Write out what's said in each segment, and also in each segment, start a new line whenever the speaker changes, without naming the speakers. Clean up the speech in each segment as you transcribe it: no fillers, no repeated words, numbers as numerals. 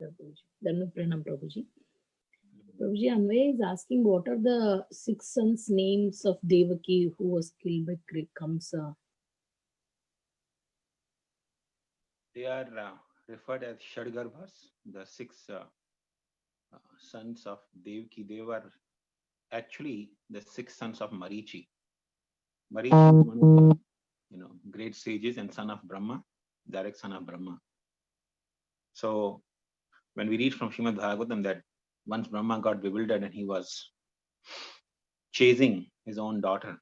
Prabhuji. Dhanva Pranam, Prabhuji. Prabhuji, Anvay is asking what are the 6 sons' names of Devaki who was killed by Kamsa?
They are referred as Shadgarbhas, the 6 sons of Devaki. They were actually the 6 sons of Marichi. Marichi is one of the great sages and son of Brahma, direct son of Brahma. So when we read from Srimad Bhagavatam that once Brahma got bewildered and he was chasing his own daughter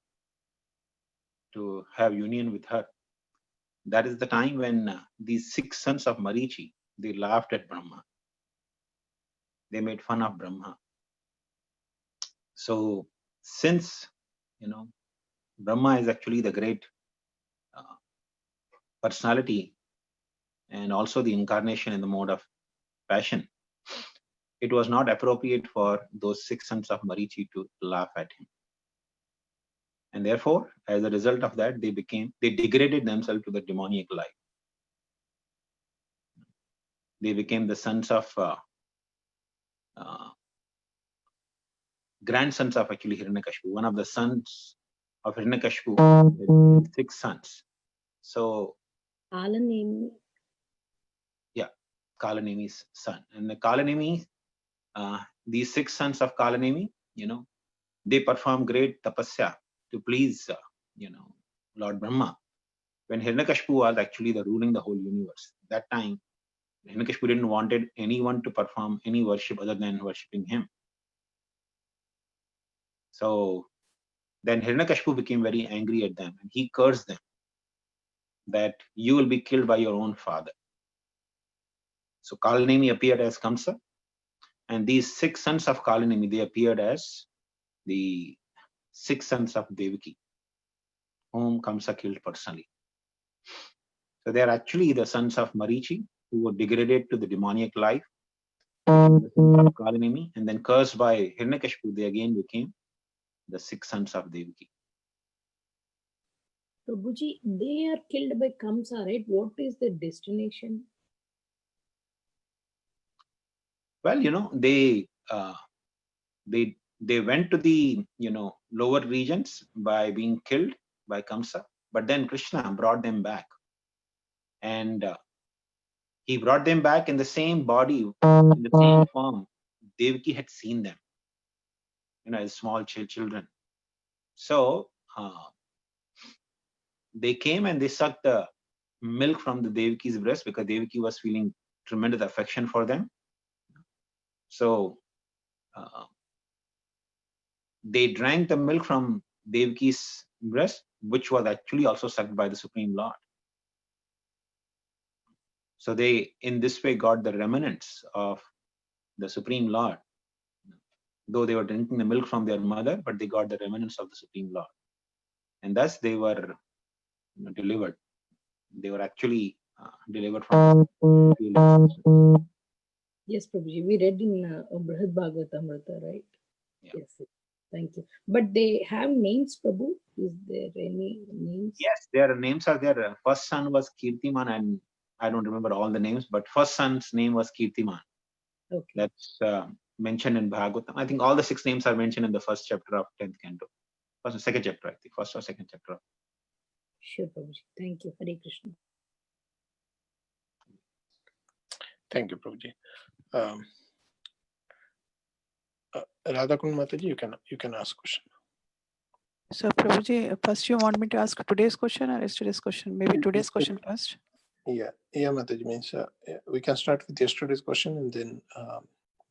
to have union with her, that is the time when these 6 sons of Marichi, they laughed at Brahma. They made fun of Brahma. So since, Brahma is actually the great personality and also the incarnation in the mode of passion, it was not appropriate for those 6 sons of Marichi to laugh at him. And therefore, as a result of that, they degraded themselves to the demoniac life. They became the sons of, grandsons of actually Hiranyakashipu. One of the sons of Hiranyakashipu had 6 sons. So,
Kalanemi.
Yeah, Kalanemi's son. And the Kalanemi, these 6 sons of Kalanemi, they perform great tapasya to please, Lord Brahma. When Hiranyakashipu was actually ruling the whole universe, that time Hiranyakashipu didn't wanted anyone to perform any worship other than worshipping him. So then Hiranyakashipu became very angry at them and he cursed them that you will be killed by your own father. So Kalanemi appeared as Kamsa, and these 6 sons of Kalanemi, they appeared as the 6 sons of Devaki, whom Kamsa killed personally. So they are actually the sons of Marichi, who were degraded to the demoniac life, the sons of Kalanemi, and then cursed by Hiranyakashipu, they again became the 6 sons of Devaki.
Prabhuji, they are killed by Kamsa, right? What is the destination?
Well, they went to the lower regions by being killed by Kamsa, but then Krishna brought them back, and he brought them back in the same body, in the same form Devaki had seen them, as small children. So they came and they sucked the milk from the Devaki's breast because Devaki was feeling tremendous affection for them. So they drank the milk from Devaki's breast, which was actually also sucked by the Supreme Lord. So they, in this way, got the remnants of the Supreme Lord. Though they were drinking the milk from their mother, but they got the remnants of the Supreme Lord. And thus they were delivered. They were actually delivered from.
Yes, Prabhuji, we read in Brihad Bhagavatamrita, right?
Yeah.
Yes, thank you. But they have names, Prabhu? Is there any names?
Yes, their names are there. First son was Kirtiman, and I don't remember all the names, but first son's name was Kirtiman.
Okay.
That's mentioned in Bhagavatam. I think all the 6 names are mentioned in the first chapter of 10th canto. First or second chapter, I think. First or second chapter.
Sure, Prabhuji. Thank you. Hare Krishna.
Thank you, Prabhuji. Radhakund Mataji, you can ask question.
So Prabhuji, first you want me to ask today's question or yesterday's question? Maybe today's question first.
Yeah, Mataji, means we can start with yesterday's question and then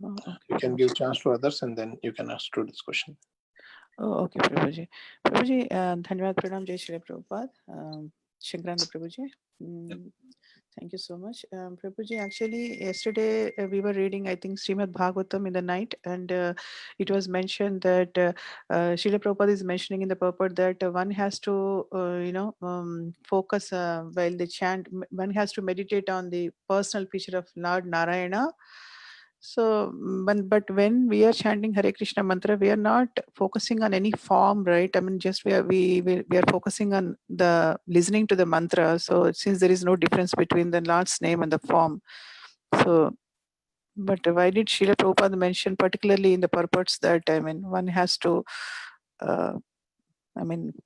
Okay.
you can give chance to others and then you can ask today's question.
Oh, okay, Prabhuji. Prabhuji, Dhanyavad Pranam Jai Shri Prabhupada. Shankaranda Prabhuji. Thank you so much. Prabhuji, actually, yesterday we were reading, I think, Srimad Bhagavatam in the night, and it was mentioned that Srila Prabhupada is mentioning in the purport that one has to, focus while they chant, one has to meditate on the personal feature of Lord Narayana. So, but when we are chanting Hare Krishna mantra, we are not focusing on any form, right? I mean, just we are focusing on the listening to the mantra. So, since there is no difference between the Lord's name and the form, so But why did Srila Prabhupada mention particularly in the purports that, I mean, one has to,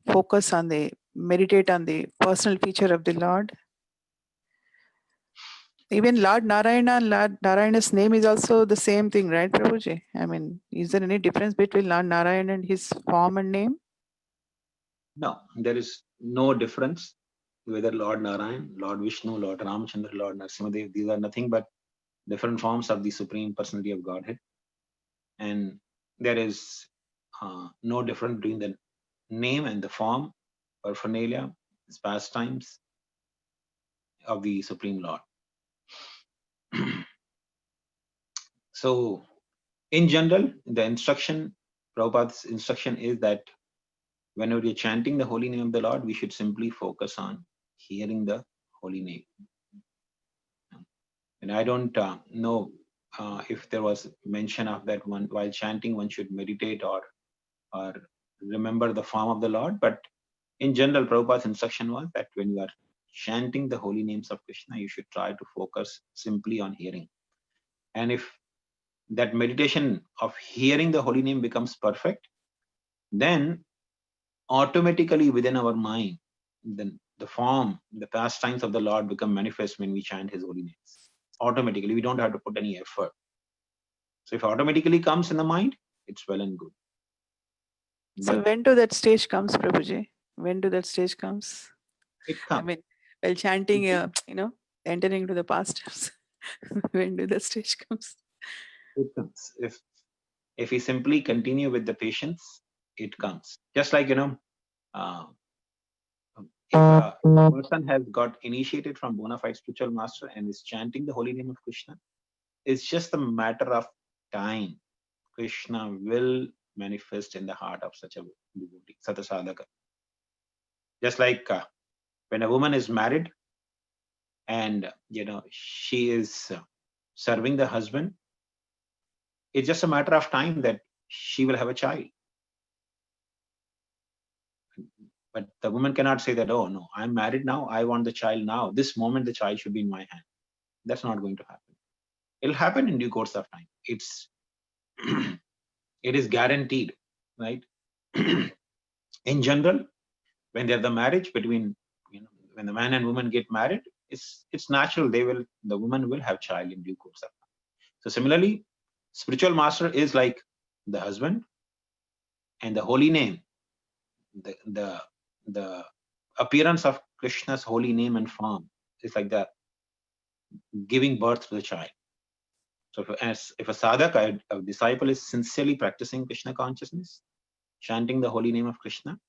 focus on meditate on the personal feature of the Lord? Even Lord Narayana, Lord Narayana's name is also the same thing, right, Prabhuji? I mean, is there any difference between Lord Narayana and his form and name?
No, there is no difference. Whether Lord Narayan, Lord Vishnu, Lord Ramchandra, Lord Narasimhadev, these are nothing but different forms of the Supreme Personality of Godhead. And there is no difference between the name and the form, paraphernalia, pastimes of the Supreme Lord. So, in general, the instruction, Prabhupada's instruction is that whenever you're chanting the holy name of the Lord, we should simply focus on hearing the holy name. And I don't know if there was mention of that one while chanting, one should meditate or remember the form of the Lord. But in general, Prabhupada's instruction was that when you are chanting the holy names of Krishna, you should try to focus simply on hearing. And if that meditation of hearing the holy name becomes perfect, then automatically within our mind, then the form, the pastimes of the Lord become manifest when we chant his holy names. Automatically, we don't have to put any effort. So if it automatically comes in the mind, it's well and good.
So when do that stage comes, Prabhuji? When do that stage comes?
It comes.
I mean, while chanting, entering into the past tense, when do the stage comes?
It comes. If we simply continue with the patience, it comes. Just like, if a person has got initiated from bona fide spiritual master and is chanting the holy name of Krishna, it's just a matter of time. Krishna will manifest in the heart of such a devotee, such a sadhaka. Just like when a woman is married and, she is serving the husband, it's just a matter of time that she will have a child. But the woman cannot say that, oh no, I'm married now, I want the child now. This moment the child should be in my hand. That's not going to happen. It'll happen in due course of time. It is guaranteed, right? In general, when there's the marriage between, when the man and woman get married, it's natural. The woman will have child in due course of time. So similarly, spiritual master is like the husband, and the holy name, the appearance of Krishna's holy name and form is like the giving birth to the child. So if a sadhaka, a disciple, is sincerely practicing Krishna consciousness, chanting the holy name of Krishna,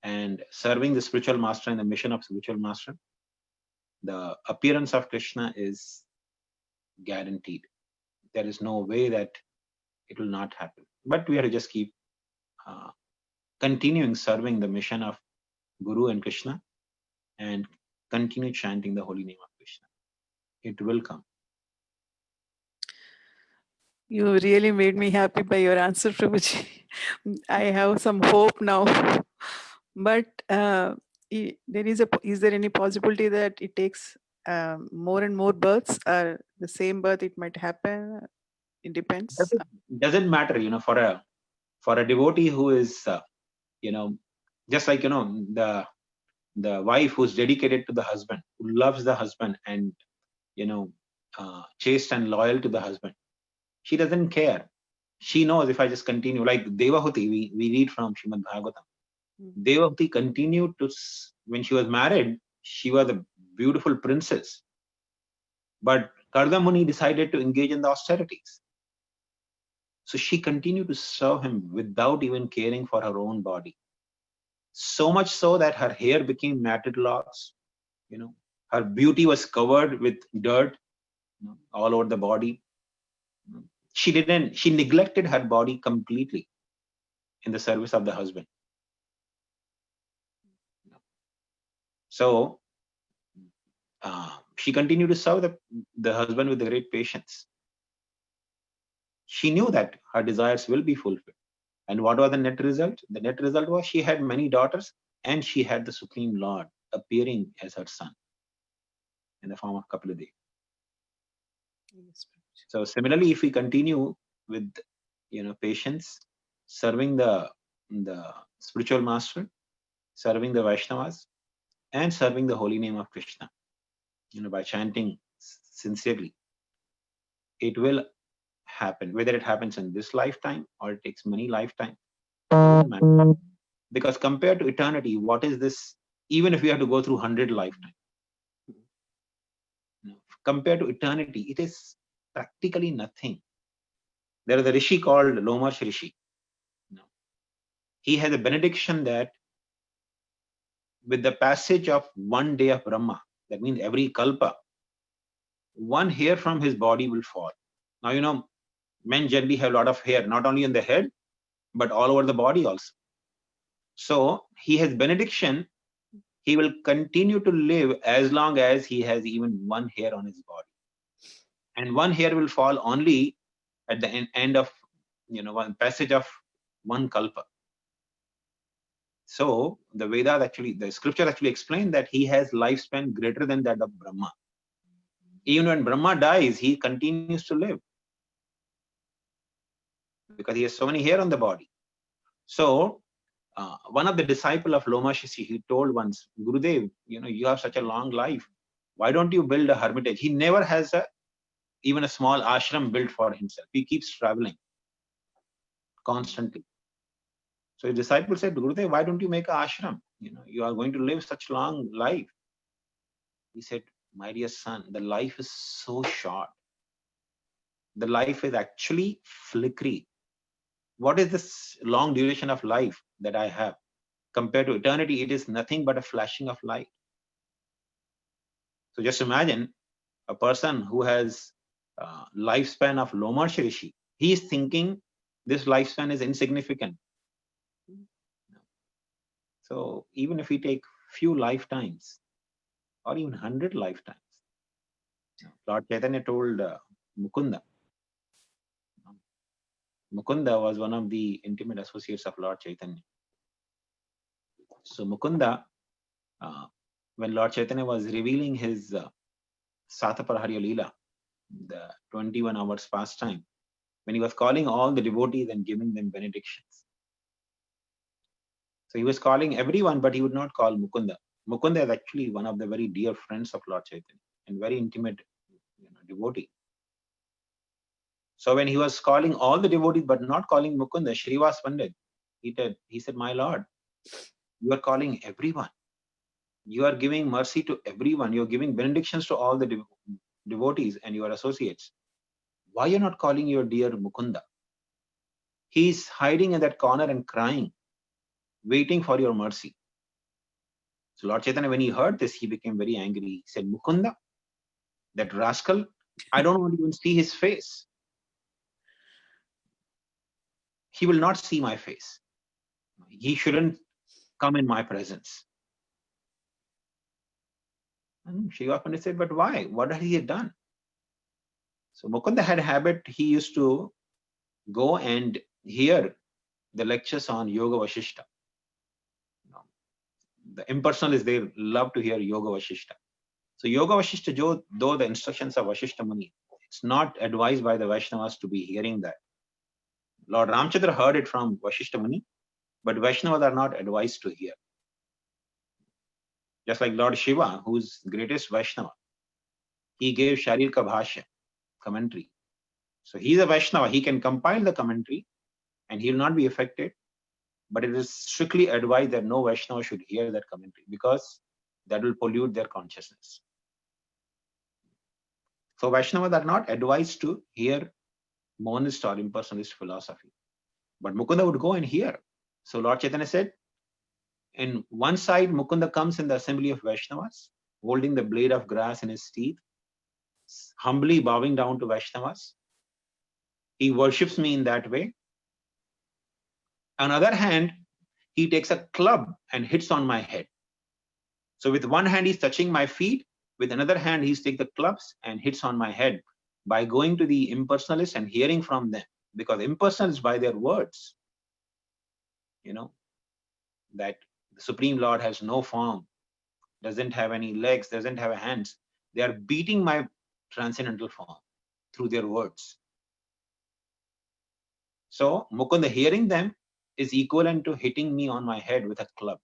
and serving the spiritual master and the mission of spiritual master, the appearance of Krishna is guaranteed. There is no way that it will not happen. But we have to just keep continuing serving the mission of Guru and Krishna and continue chanting the holy name of Krishna. It will come.
You really made me happy by your answer, Prabhuji. I have some hope now. But is there any possibility that it takes more and more births, or the same birth it might happen? It depends.
Doesn't matter, for a devotee who is, just like, the wife who's dedicated to the husband, who loves the husband and, chaste and loyal to the husband. She doesn't care. She knows if I just continue, like Devahuti, we read from Srimad Bhagavatam. Devahuti continued when she was married, she was a beautiful princess. But Karda Muni decided to engage in the austerities. So she continued to serve him without even caring for her own body. So much so that her hair became matted locks. Her beauty was covered with dirt all over the body. She neglected her body completely in the service of the husband. So she continued to serve the husband with great patience. She knew that her desires will be fulfilled. And what was the net result? The net result was she had many daughters and she had the Supreme Lord appearing as her son in the form of Kapila Devi.
Yes, Prabhuji.
So similarly, if we continue with patience, serving the spiritual master, serving the Vaishnavas, and serving the holy name of Krishna, by chanting sincerely, it will happen. Whether it happens in this lifetime or it takes many lifetimes, it doesn't matter. Because compared to eternity, what is this? Even if we have to go through 100 lifetimes, compared to eternity, it is practically nothing. There is a rishi called Lomash Rishi. He has a benediction that with the passage of one day of Brahma, that means every kalpa, one hair from his body will fall. Now, men generally have a lot of hair, not only on the head, but all over the body also. So he has benediction, he will continue to live as long as he has even one hair on his body. And one hair will fall only at the end of, one passage of one kalpa. So the Vedas the scripture actually explain that he has lifespan greater than that of Brahma. Even when Brahma dies, he continues to live because he has so many hair on the body. So one of the disciple of Lomash Rishi, he told once, Gurudev, you have such a long life. Why don't you build a hermitage? He never has even a small ashram built for himself. He keeps traveling constantly. So his disciple said, Gurudev, why don't you make an ashram? You are going to live such long life. He said, my dear son, the life is so short. The life is actually flickery. What is this long duration of life that I have? Compared to eternity, it is nothing but a flashing of light. So just imagine a person who has lifespan of Lomash Rishi. He is thinking this lifespan is insignificant. So even if we take few lifetimes or even 100 lifetimes, Lord Chaitanya told Mukunda. Mukunda was one of the intimate associates of Lord Chaitanya. So Mukunda, when Lord Chaitanya was revealing his Sataparharya Leela, the 21 hours pastime, when he was calling all the devotees and giving them benedictions. So he was calling everyone, but he would not call Mukunda. Mukunda is actually one of the very dear friends of Lord Chaitanya and very intimate devotee. So when he was calling all the devotees, but not calling Mukunda, Shrivas Pandit, he said, my Lord, you are calling everyone. You are giving mercy to everyone. You are giving benedictions to all the devotees and your associates. Why are you not calling your dear Mukunda? He's hiding in that corner and crying, waiting for your mercy. So Lord Chaitanya, when he heard this, he became very angry. He said, Mukunda, that rascal, I don't want to even see his face. He will not see my face. He shouldn't come in my presence. And Shiva Pandit said, but why? What had he done? So Mukunda had a habit, he used to go and hear the lectures on Yoga Vasishta. The impersonalists, they love to hear Yoga Vasishta. So Yoga Vasishta, though the instructions of Vasishta Muni, it's not advised by the Vaishnavas to be hearing that. Lord Ramchandra heard it from Vasishta Muni, but Vaishnavas are not advised to hear. Just like Lord Shiva, who's greatest Vaishnava, he gave Sharirika Bhashya commentary. So he's a Vaishnava, he can compile the commentary and he will not be affected. But it is strictly advised that no Vaishnava should hear that commentary because that will pollute their consciousness. So Vaishnavas are not advised to hear monist or impersonalist philosophy. But Mukunda would go and hear. So Lord Chaitanya said, in one side, Mukunda comes in the assembly of Vaishnavas, holding the blade of grass in his teeth, humbly bowing down to Vaishnavas. He worships me in that way. On the other hand, he takes a club and hits on my head. So with one hand, he's touching my feet. With another hand, he's taking the clubs and hits on my head by going to the impersonalists and hearing from them. Because impersonalists, by their words, that the Supreme Lord has no form, doesn't have any legs, doesn't have hands. They are beating my transcendental form. through their words. So Mukunda hearing them is equivalent to hitting me on my head with a club.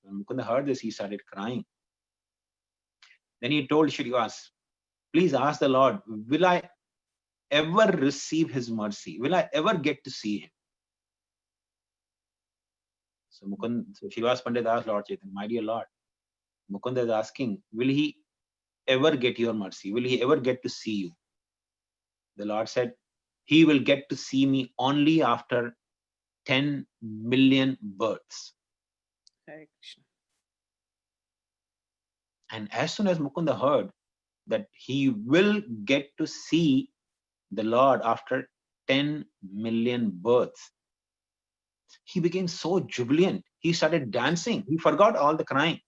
When Mukunda heard this, he started crying. Then he told Srinivas, please ask the Lord, will I ever receive his mercy? Will I ever get to see him? So Srinivas Pandit asked Lord Chaitanya, my dear Lord, Mukunda is asking, will he ever get your mercy? Will he ever get to see you? The Lord said, he will get to see me only after 10 million births.
Hare Krishna.
And as soon as Mukunda heard that he will get to see the Lord after 10 million births, he became so jubilant. He started dancing. He forgot all the crying.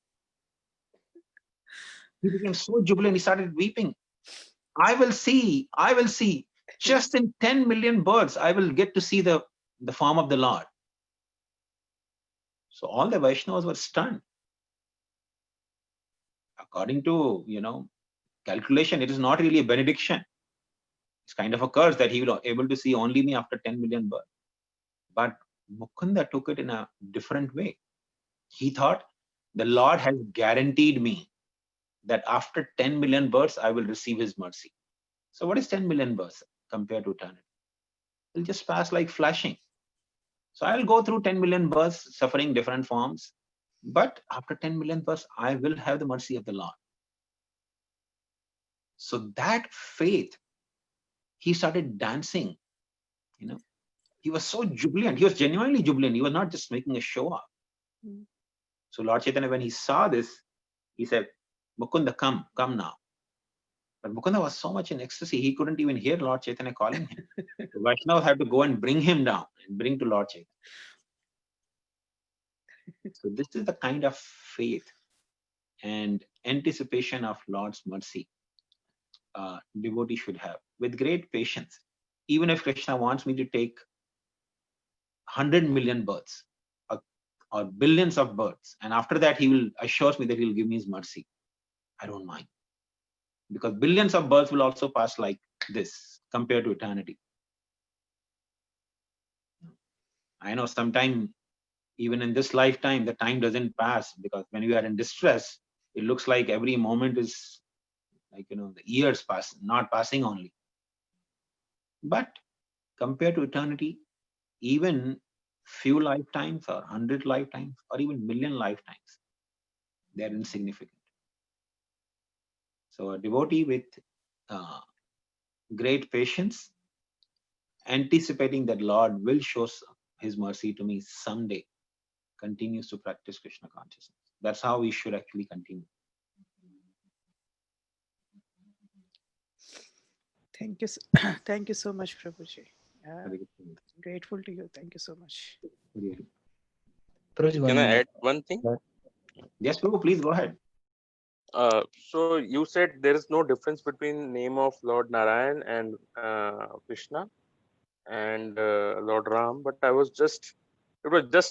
He became so jubilant. He started weeping. I will see. Just in 10 million births, I will get to see the form of the Lord. So all the Vaishnavas were stunned. According to, calculation, it is not really a benediction. It's kind of a curse that he will be able to see only me after 10 million births. But Mukunda took it in a different way. He thought, the Lord has guaranteed me that after 10 million births, I will receive his mercy. So what is 10 million births compared to eternity? It'll just pass like flashing. So I'll go through 10 million births, suffering different forms. But after 10 million births, I will have the mercy of the Lord. So that faith, he started dancing. He was so jubilant. He was genuinely jubilant. He was not just making a show off.
Mm.
So Lord Chaitanya, when he saw this, he said, Mukunda, come now. But Mukunda was so much in ecstasy, he couldn't even hear Lord Chaitanya calling him. So Vaishnava had to go and bring him down and bring to Lord Chaitanya. So this is the kind of faith and anticipation of Lord's mercy devotee should have, with great patience. Even if Krishna wants me to take 100 million births or billions of births, and after that he assures me that he will give me his mercy, I don't mind. Because billions of births will also pass like this compared to eternity. I know sometime, even in this lifetime, the time doesn't pass, because when we are in distress, it looks like every moment is like, the years pass, not passing only. But compared to eternity, even few lifetimes or 100 lifetimes or even million lifetimes, they are insignificant. So a devotee with great patience, anticipating that Lord will show his mercy to me someday, continues to practice Krishna consciousness. That's how we should actually continue.
Thank you. Thank you so much, Prabhuji.
Very good.
Grateful to you. Thank you so much.
Really.
Prabhuji,
Can
one
I
minute.
add one thing?
Yes, Prabhu, please go ahead.
So you said there is no difference between name of Lord Narayan and Krishna and Lord Ram, but it was just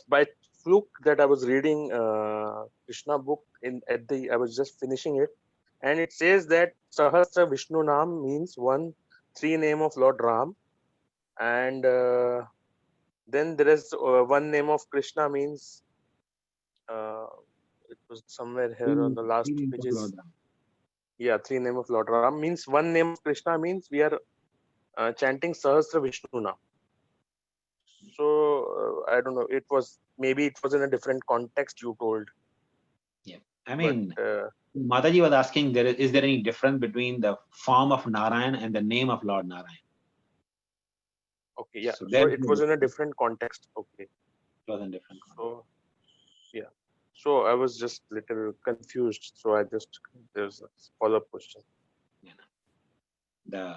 by fluke that I was reading Krishna book I was just finishing it, and it says that Sahasra Vishnu Nam means three name of Lord Ram, and then there is one name of Krishna means it was somewhere here on the last pages. Yeah, three name of Lord Ram means one name of Krishna means we are chanting Sahasra Vishnu Nam. So I don't know. Maybe it was in a different context you told.
Yeah, I mean,
but,
Mataji was asking, is there any difference between the form of Narayan and the name of Lord Narayan?
okay, yeah.
So
So it was in a different context. Okay.
It was in different context.
So yeah. So I was just little confused. So there's a follow-up question.
The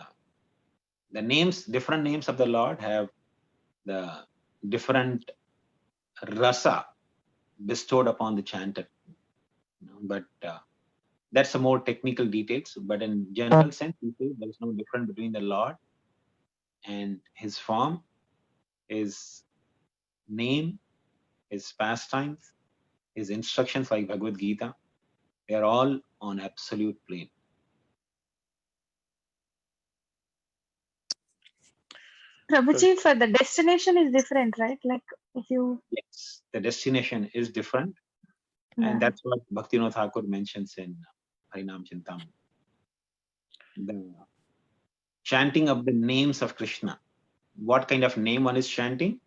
different names of the Lord have the different rasa bestowed upon the chanter. But that's a more technical details. But in general sense, we say there is no difference between the Lord and his form, his name, his pastimes, his instructions like Bhagavad Gita. They are all on absolute plane.
Prabhuji, for the destination is different, right? Like if you,
Yes, the destination is different.
yeah.
And that's what Bhaktivinoda Thakur mentions in Harinam Chintamani. The chanting of the names of Krishna. What kind of name one is chanting?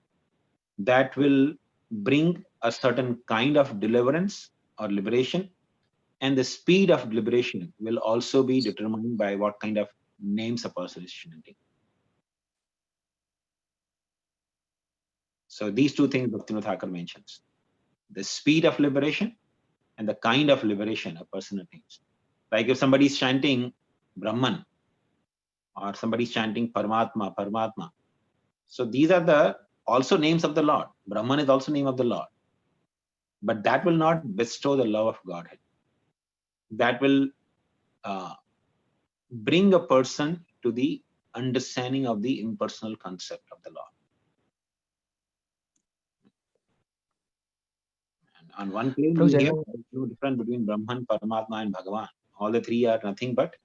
That will bring a certain kind of deliverance or liberation. And the speed of liberation will also be determined by what kind of names a person is chanting. So these two things Bhaktivinoda Thakur mentions. The speed of liberation and the kind of liberation a person attains. Like if somebody is chanting Brahman or somebody is chanting Paramatma, Paramatma. So these are the also names of the Lord. Brahman is also name of the Lord. But that will not bestow the love of Godhead. That will bring a person to the understanding of the impersonal concept of the Lord. And on one plane, we hear there is no difference between Brahman, Paramatma, and Bhagavan. All the three are nothing but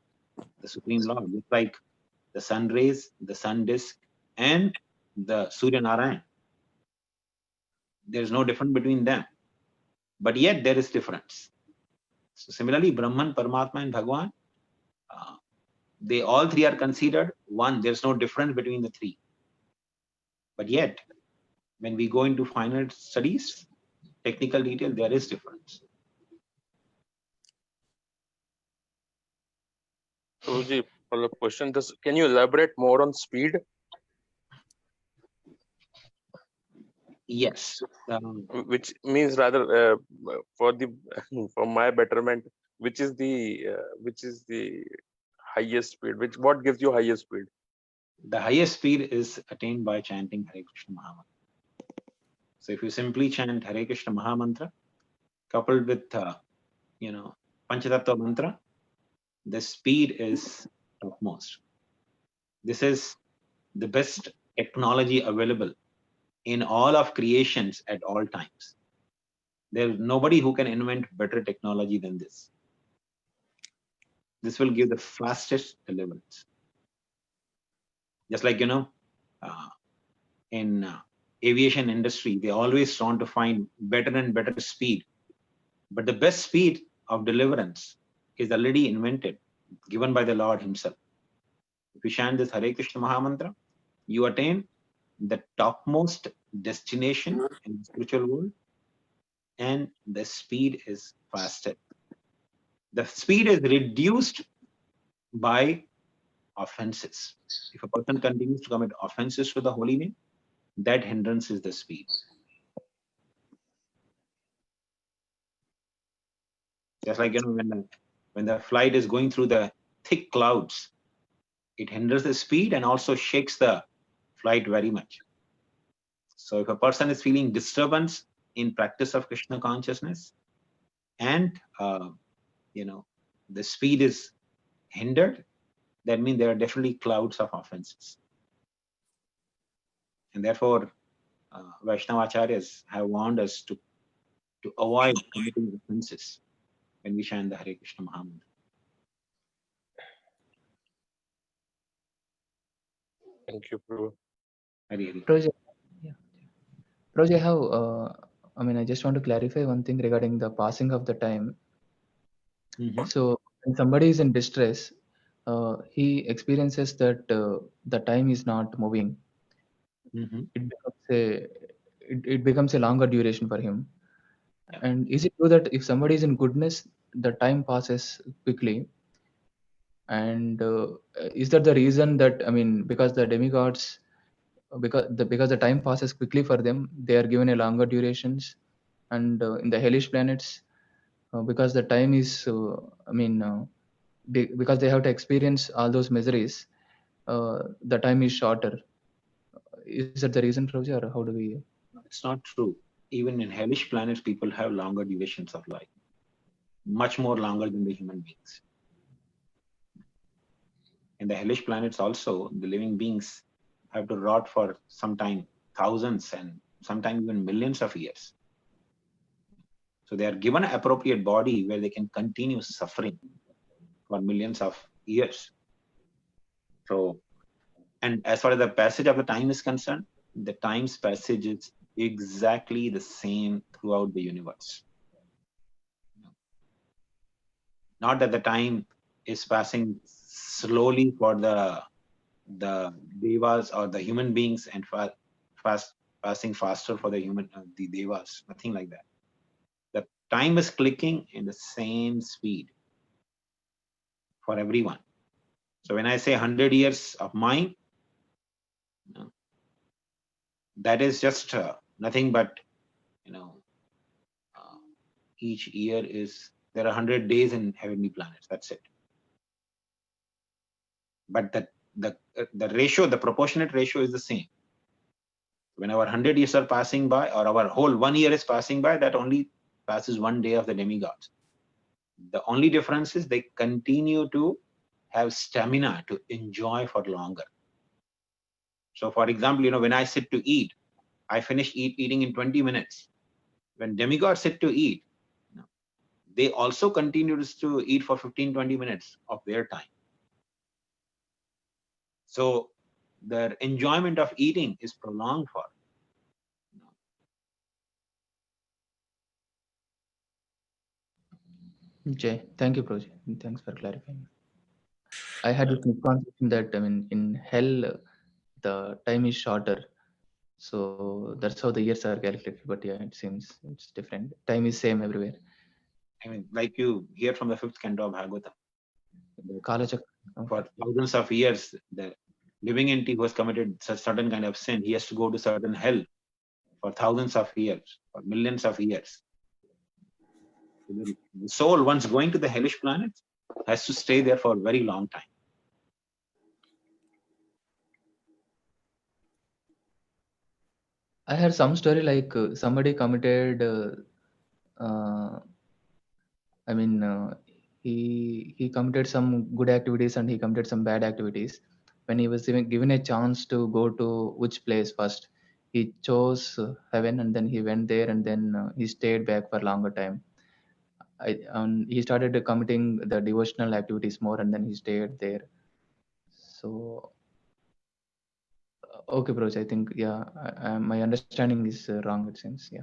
the Supreme Lord. Just like the sun rays, the sun disk, and the Surya Narayan. There is no difference between them. But yet there is difference. So similarly, Brahman, Paramatma, and Bhagavan, they all three are considered one. There's no difference between the three. But yet, when we go into final studies, technical detail, there is difference.
Prabhuji, follow-up question. Can you elaborate more on speed?
Yes.
Which means rather for my betterment, which is the highest speed? What gives you highest speed?
The highest speed is attained by chanting Hare Krishna Mahamantra. So if you simply chant Hare Krishna Mahamantra, coupled with Panchatattva mantra, the speed is topmost. This is the best technology available in all of creations at all times. There's nobody who can invent better technology than this. This will give the fastest deliverance. Just like, in aviation industry, they always want to find better and better speed. But the best speed of deliverance is already invented, given by the Lord himself. If you chant this Hare Krishna Mahamantra, you attain the topmost destination in the spiritual world, and the speed is faster. The speed is reduced by offenses. If a person continues to commit offenses to the holy name, that hindrance is the speed. Just like when the flight is going through the thick clouds, it hinders the speed and also shakes the flight very much. So if a person is feeling disturbance in practice of Krishna consciousness, and the speed is hindered, that means there are definitely clouds of offenses. And therefore, Vaishnava Acharyas have warned us to avoid committing offenses when we chant the Hare Krishna Mahamantra.
Thank you, Prabhu.
Prabhuji, I have, I just want to clarify one thing regarding the passing of the time.
Mm-hmm.
So when somebody is in distress, he experiences that the time is not moving.
Mm-hmm.
It becomes a longer duration for him.
Yeah.
And is it true that if somebody is in goodness, the time passes quickly? And is that the reason that, because the demigods, because the time passes quickly for them, they are given a longer durations, and in the hellish planets, because the time is, because they have to experience all those miseries, the time is shorter. Is that the reason, Prabhuji, or how do we?
It's not true. Even in hellish planets, people have longer durations of life, much more longer than the human beings. In the hellish planets also, the living beings have to rot for some time, thousands and sometimes even millions of years. So they are given an appropriate body where they can continue suffering for millions of years. So And as far as the passage of the time is concerned, the time's passage is exactly the same throughout the universe. Not that the time is passing slowly for the devas or the human beings and passing faster for the devas. Nothing like that. The time is clicking in the same speed for everyone. So when I say 100 years of mine, that is just nothing but, each year is, there are 100 days in heavenly planets. That's it. But the ratio, the proportionate ratio is the same. When our 100 years are passing by, or our whole 1 year is passing by, that only passes 1 day of the demigods. The only difference is they continue to have stamina to enjoy for longer. So for example, when I sit to eat, I finish eating in 20 minutes. When demigods sit to eat, they also continue to eat for 15-20 minutes of their time. So their enjoyment of eating is prolonged for.
Jay, thank you, Prabhuji. Thanks for clarifying. I had this misconception that, I mean, in hell, the time is shorter. So that's how the years are calculated. But yeah, it seems it's different. Time is same everywhere.
I mean, like you hear from the 5th canto of Bhagavatam.
Kalachak.
For thousands of years, the living entity who has committed such certain kind of sin, he has to go to certain hell for thousands of years, or millions of years. The soul, once going to the hellish planet, has to stay there for a very long time.
I heard some story like somebody committed. I mean, he committed some good activities and he committed some bad activities. When he was given a chance to go to which place first, he chose heaven, and then he went there, and then he stayed back for a longer time. He started committing the devotional activities more, and then he stayed there. So, okay, Broj, I think, yeah, my understanding is wrong, it seems. Yeah.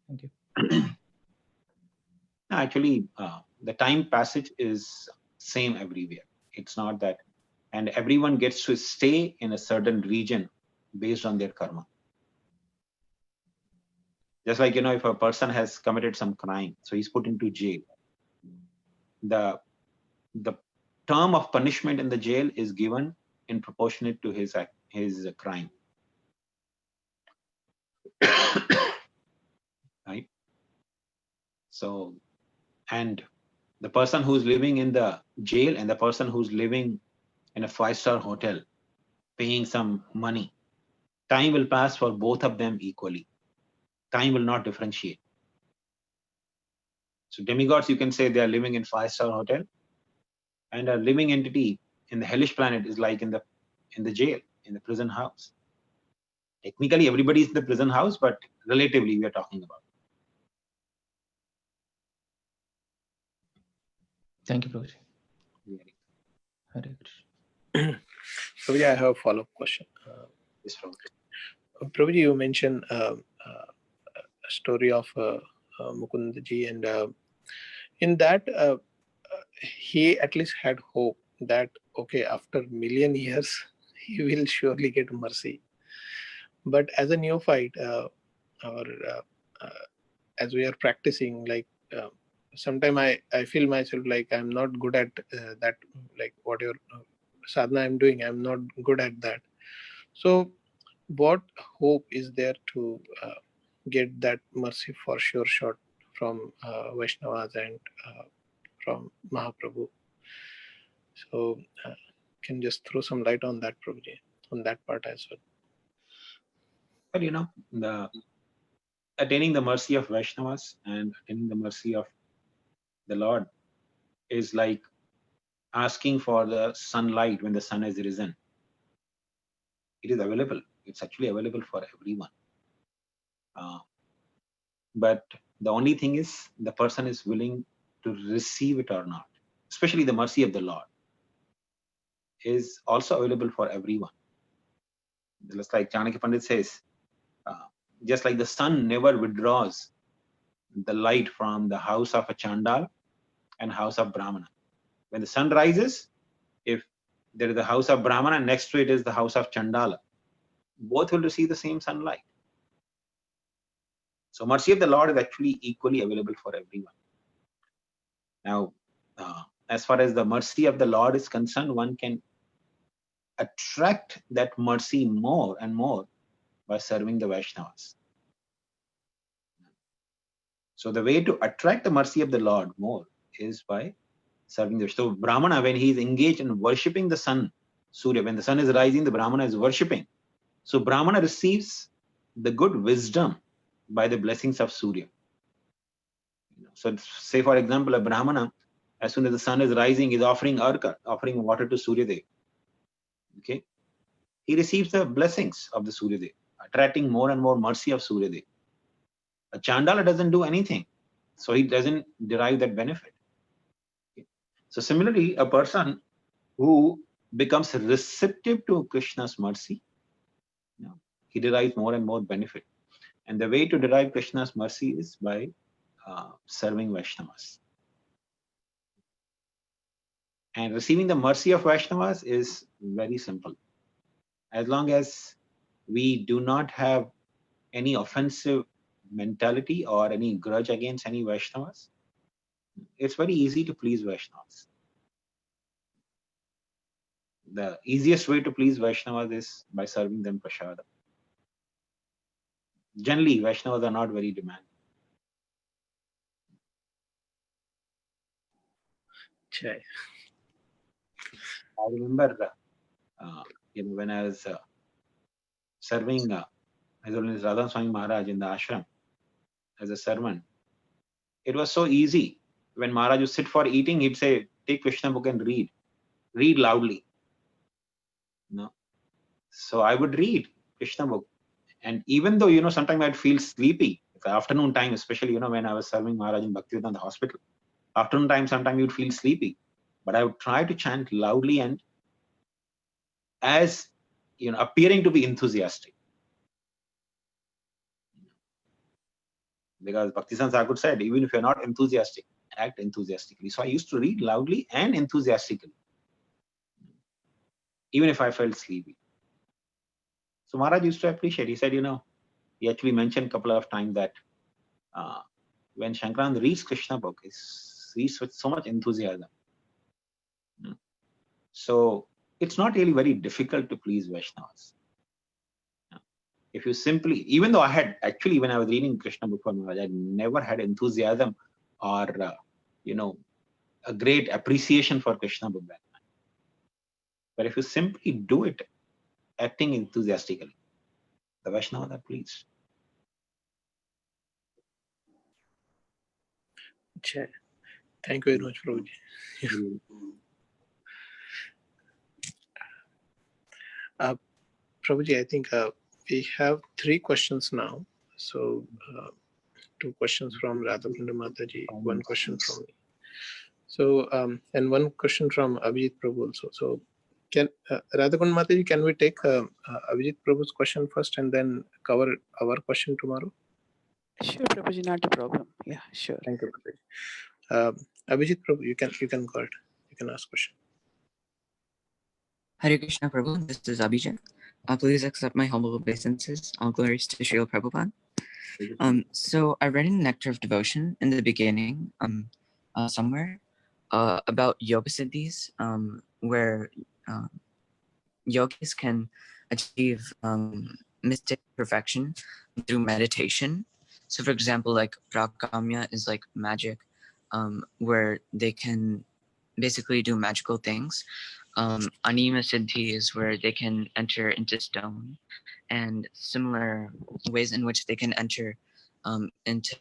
Thank you.
Actually, the time passage is same everywhere. It's not that, and everyone gets to stay in a certain region based on their karma. Just like, if a person has committed some crime, so he's put into jail. The term of punishment in the jail is given in proportionate to his crime. Right? So, and the person who's living in the jail and the person who's living in a 5-star hotel, paying some money, time will pass for both of them equally. Time will not differentiate. So demigods, you can say they are living in 5-star hotel, and a living entity in the hellish planet is like in the jail, in the prison house. Technically, everybody is in the prison house, but relatively, we are talking about.
Thank you, Prabhuji.
Very
Hare Krishna.
So yeah, I have a follow-up question.
Yes,
Prabhuji, you mentioned a story of Mukundaji, and in that he at least had hope that, okay, after million years, he will surely get mercy. But as a neophyte, or as we are practicing, like sometimes I feel myself like I'm not good at that, like whatever sadhana I'm doing, I'm not good at that. So what hope is there to get that mercy for sure shot from Vaishnavas and from Mahaprabhu? So can you just throw some light on that, Prabhuji, on that part as well?
But attaining the mercy of Vaishnavas and attaining the mercy of the Lord is like asking for the sunlight when the sun has risen. It is available. It's actually available for everyone. But the only thing is the person is willing to receive it or not, especially the mercy of the Lord. is also available for everyone. Just like Chanakya Pandit says, just like the sun never withdraws the light from the house of a Chandal and house of Brahmana. When the sun rises, if there is the house of Brahmana, next to it is the house of Chandala, both will receive the same sunlight. So mercy of the Lord is actually equally available for everyone. Now, as far as the mercy of the Lord is concerned, one can attract that mercy more and more by serving the Vaishnavas. So the way to attract the mercy of the Lord more is by serving the Vaishnavas. So Brahmana, when he is engaged in worshipping the sun, Surya, when the sun is rising, the Brahmana is worshipping. So Brahmana receives the good wisdom by the blessings of Surya. So say for example, a Brahmana, as soon as the sun is rising, is offering arka, offering water to Surya Dev. Okay, he receives the blessings of the Surya Dev, attracting more and more mercy of Surya Dev. A Chandala doesn't do anything, so he doesn't derive that benefit. Okay. So similarly, a person who becomes receptive to Krishna's mercy, he derives more and more benefit. And the way to derive Krishna's mercy is by serving Vaishnavas. And receiving the mercy of Vaishnavas is very simple. As long as we do not have any offensive mentality or any grudge against any Vaishnavas, it's very easy to please Vaishnavas. The easiest way to please Vaishnavas is by serving them prasada. Generally, Vaishnavas are not very demanding.
Jai.
I remember, when I was serving His Holiness Radha Swami Maharaj in the ashram as a servant, it was so easy. When Maharaj would sit for eating, he'd say, "Take Krishna book and read loudly." So I would read Krishna book, and even though sometimes I'd feel sleepy, the afternoon time, especially when I was serving Maharaj in Bhaktivedanta hospital, afternoon time sometimes you'd feel sleepy, but I would try to chant loudly and as appearing to be enthusiastic, because Bhaktisiddhanta Thakur said, even if you're not enthusiastic, act enthusiastically. So I used to read loudly and enthusiastically, even if I felt sleepy. So Maharaj used to appreciate. He said, he actually mentioned a couple of times that when Shankaran reads Krishna book, he reads with so much enthusiasm. So it's not really very difficult to please Vaishnavas. If you simply, even though I had actually, when I was reading Krishna book for Maharaj, I never had enthusiasm or a great appreciation for Krishna book that time. But if you simply do it, acting enthusiastically, the Vaishnavas are pleased.
Jai. Thank you very much, Prabhuji. Prabhuji, I think we have 3 questions now. So 2 questions from Radhakunda Mataji, 1 question from me. So and 1 question from Abhijit Prabhu also. So can Radhakunda Mataji, can we take Abhijit Prabhu's question first and then cover our question tomorrow?
Sure, Prabhuji, not a problem. Yeah, sure.
Thank you, Prabhuji. Abhijit Prabhu, you can go ahead. You can ask question.
Hare Krishna Prabhu, this is Abhijit. Please accept my humble obeisances. All glories to Srila Prabhupada. So I read in Nectar of Devotion in the beginning, somewhere, about yoga siddhis, where yogis can achieve mystic perfection through meditation. So for example, like prakamya is like magic, where they can basically do magical things. Anima Siddhi is where they can enter into stone, and similar ways in which they can enter into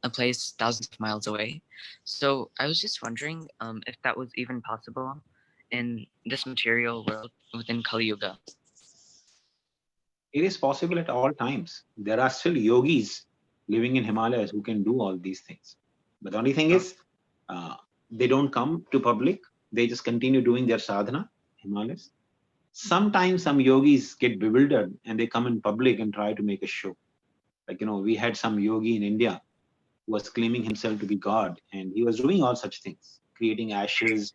a place thousands of miles away. So I was just wondering if that was even possible in this material world within Kali Yuga.
It is possible at all times. There are still yogis living in Himalayas who can do all these things. But the only thing is, they don't come to public. They just continue doing their sadhana Himalayas. Sometimes some yogis get bewildered and they come in public and try to make a show. Like, we had some yogi in India who was claiming himself to be God, and he was doing all such things, creating ashes,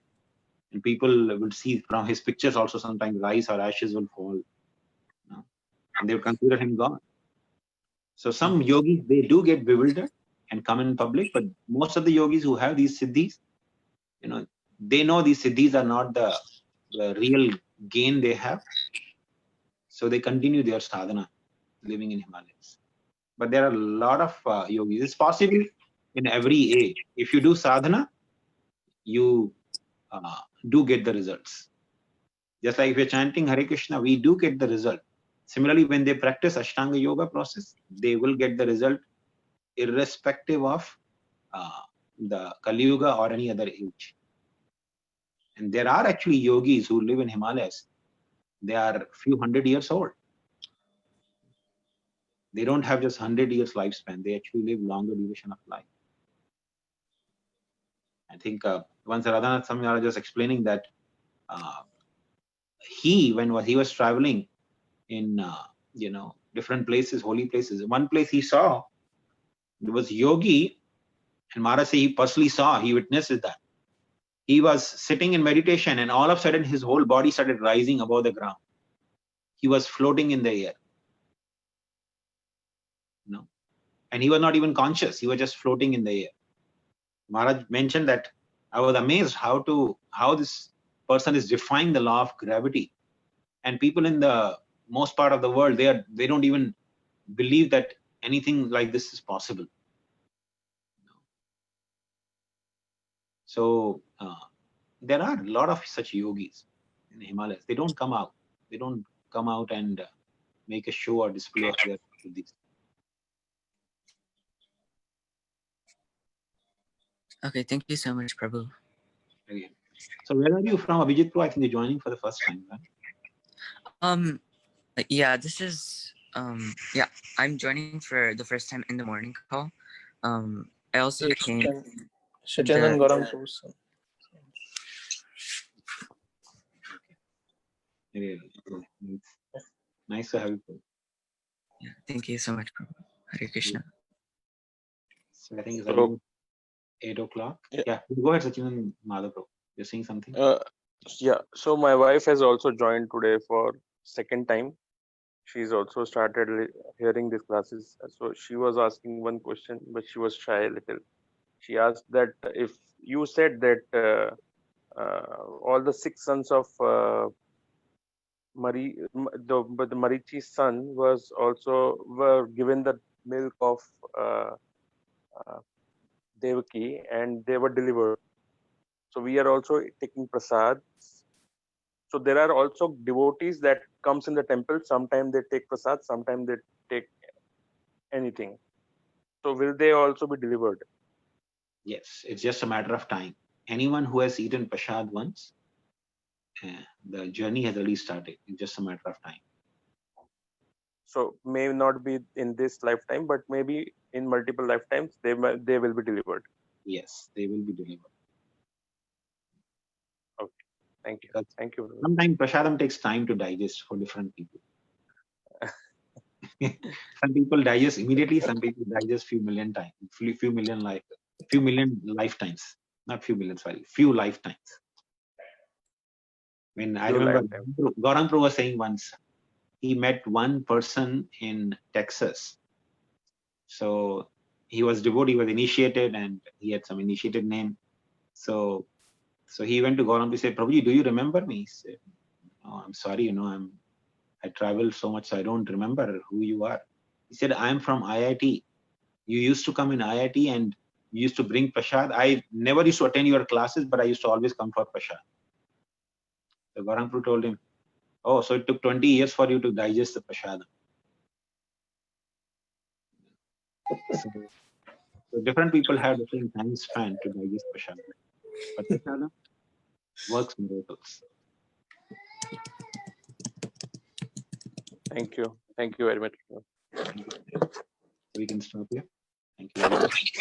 and people would see from his pictures also sometimes rice or ashes will fall, and they would consider him God. So some yogis, they do get bewildered and come in public, but most of the yogis who have these siddhis, they know these siddhis are not the real gain they have. So they continue their sadhana, living in Himalayas. But there are a lot of yogis. It's possible in every age. If you do sadhana, you do get the results. Just like if you're chanting Hare Krishna, we do get the result. Similarly, when they practice Ashtanga Yoga process, they will get the result irrespective of the Kali Yuga or any other age. And there are actually yogis who live in Himalayas. They are few hundred years old. They don't have just 100 years lifespan. They actually live longer duration of life. I think once Radhanath Swami Maharaj was explaining that when he was traveling in different places, holy places, one place he saw there was yogi, and Maharaj said he personally saw, he witnessed that. He was sitting in meditation, and all of a sudden his whole body started rising above the ground. He was floating in the air. And he was not even conscious. He was just floating in the air. Maharaj mentioned that I was amazed how this person is defying the law of gravity. And people in the most part of the world, they don't even believe that anything like this is possible. So there are a lot of such yogis in the Himalayas. They don't come out. They don't come out and make a show or display of their siddhis.
Okay, thank you so much, Prabhu.
Again. So where are you from, Abhijit Pro? I think you're joining for the first time, right?
Yeah, this is yeah, I'm joining for the first time in the morning call. I also came.
Sajanand Gaurang Pro's son.
Really, nice to have you.
Yeah, thank you so much, Prabhu. Hare Krishna.
So I think it's
So-
almost 8 o'clock.
Yeah.
Yeah, go ahead, Sachidanand Madhav Pro. You're saying something?
Yeah, so my wife has also joined today for second time. She's also started hearing these classes. So she was asking one question, but she was shy a little. She asked that if you said that all the 6 sons of the Marichi's son were given the milk of Devaki and they were delivered. So we are also taking prasad. So there are also devotees that comes in the temple. Sometimes they take prasad, sometimes they take anything. So will they also be delivered?
Yes, it's just a matter of time. Anyone who has eaten prasad once, the journey has already started. It's just a matter of time.
So may not be in this lifetime, but maybe in multiple lifetimes they will be delivered.
Yes, they will be delivered.
Thank you.
Because
Thank you.
sometimes prasadam takes time to digest for different people. Some people digest immediately, some people digest few million lifetimes. Not few million, sorry, few lifetimes. When I
Few
remember
lifetimes.
Gaurang Pro was saying once, he met one person in Texas. So he was devotee, he was initiated and he had some initiated name. So he went to Gaurang Pro and said, Prabhuji, do you remember me? He said, oh, I'm sorry, I traveled so much, so I don't remember who you are. He said, I'm from IIT. You used to come in IIT and you used to bring prasad. I never used to attend your classes, but I used to always come for prasad. So Gaurang Pro told him, oh, so it took 20 years for you to digest the prasad. So different people have different time span to digest prasad. But prasad works miracles.
Thank you. Thank you very much.
We can stop here. Thank you very much.